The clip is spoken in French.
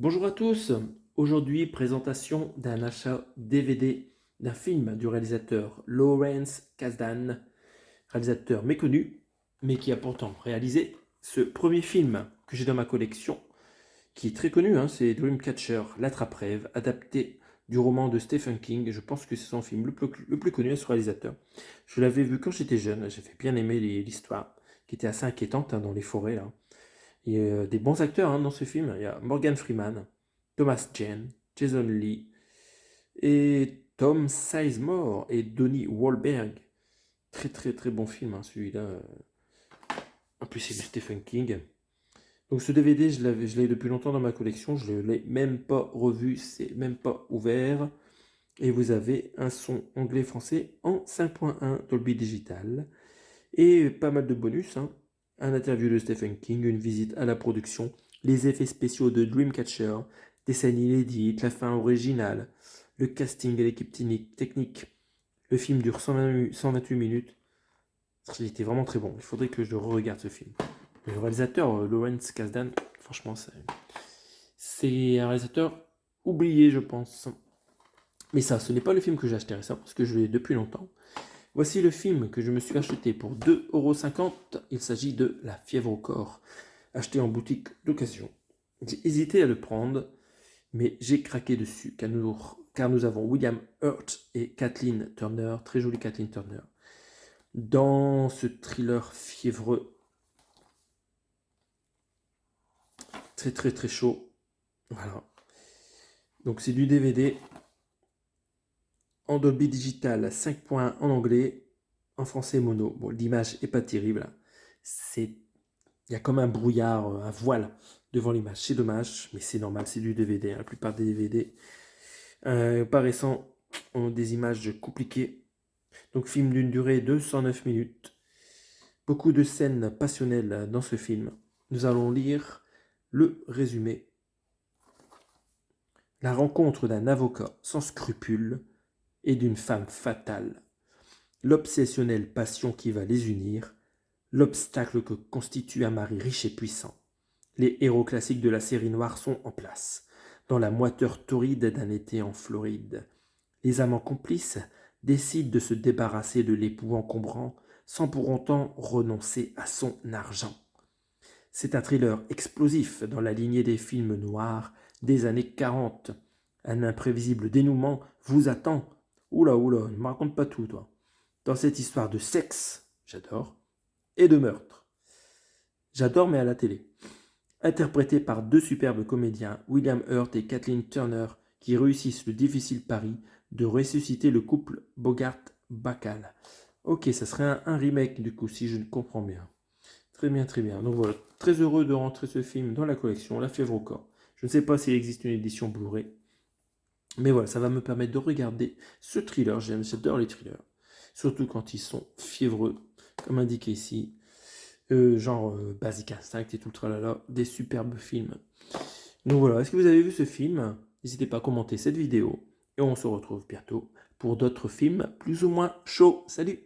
Bonjour à tous, aujourd'hui présentation d'un achat DVD d'un film du réalisateur Lawrence Kasdan, réalisateur méconnu, mais qui a pourtant réalisé ce premier film que j'ai dans ma collection, qui est très connu, c'est Dreamcatcher, l'Attrape-rêve, adapté du roman de Stephen King. Je pense que c'est son film le plus connu à ce réalisateur. Je l'avais vu quand j'étais jeune, j'avais bien aimé l'histoire, qui était assez inquiétante dans les forêts là. Il y a des bons acteurs dans ce film. Il y a Morgan Freeman, Thomas Jane, Jason Lee et Tom Sizemore et Donnie Wahlberg. Très très très bon film celui-là. En plus c'est du Stephen King. Donc ce DVD je l'ai depuis longtemps dans ma collection. Je ne l'ai même pas revu, c'est même pas ouvert. Et vous avez un son anglais-français en 5.1 Dolby Digital. Et pas mal de bonus. Un interview de Stephen King, une visite à la production, les effets spéciaux de Dreamcatcher, des scènes inédites, la fin originale, le casting et l'équipe technique. Le film dure 128 minutes. Il était vraiment très bon. Il faudrait que je re-regarde ce film. Le réalisateur, Lawrence Kasdan, franchement, c'est un réalisateur oublié, je pense. Mais ça, ce n'est pas le film que j'ai acheté récemment, parce que je l'ai depuis longtemps. Voici le film que je me suis acheté pour 2,50 €. Il s'agit de La fièvre au corps, acheté en boutique d'occasion. J'ai hésité à le prendre, mais j'ai craqué dessus, car nous avons William Hurt et Kathleen Turner, très jolie Kathleen Turner, dans ce thriller fiévreux, très très très chaud. Voilà. Donc c'est du DVD en Dolby Digital 5.1 en anglais, en français mono. Bon, l'image est pas terrible. Il y a comme un brouillard, un voile devant l'image. C'est dommage, mais c'est normal, c'est du DVD. La plupart des DVD paraissant ont des images compliquées. Donc film d'une durée de 109 minutes. Beaucoup de scènes passionnelles dans ce film. Nous allons lire le résumé. La rencontre d'un avocat sans scrupules et d'une femme fatale. L'obsessionnelle passion qui va les unir. L'obstacle que constitue un mari riche et puissant. Les héros classiques de la série noire sont en place, dans la moiteur torride d'un été en Floride. Les amants complices décident de se débarrasser de l'époux encombrant sans pour autant renoncer à son argent. C'est un thriller explosif dans la lignée des films noirs des années 40. Un imprévisible dénouement vous attend. Oula, ne me raconte pas tout, toi. Dans cette histoire de sexe, j'adore, et de meurtre. J'adore, mais à la télé. Interprété par deux superbes comédiens, William Hurt et Kathleen Turner, qui réussissent le difficile pari de ressusciter le couple Bogart-Bacall. Ok, ça serait un remake du coup, si je comprends bien. Très bien, très bien. Donc voilà, très heureux de rentrer ce film dans la collection, La fièvre au corps. Je ne sais pas s'il existe une édition Blu-ray, mais voilà, ça va me permettre de regarder ce thriller. J'adore les thrillers, surtout quand ils sont fiévreux, comme indiqué ici. Genre Basic Instinct et tout le tralala, des superbes films. Donc voilà, est-ce que vous avez vu ce film? N'hésitez pas à commenter cette vidéo et on se retrouve bientôt pour d'autres films plus ou moins chauds. Salut!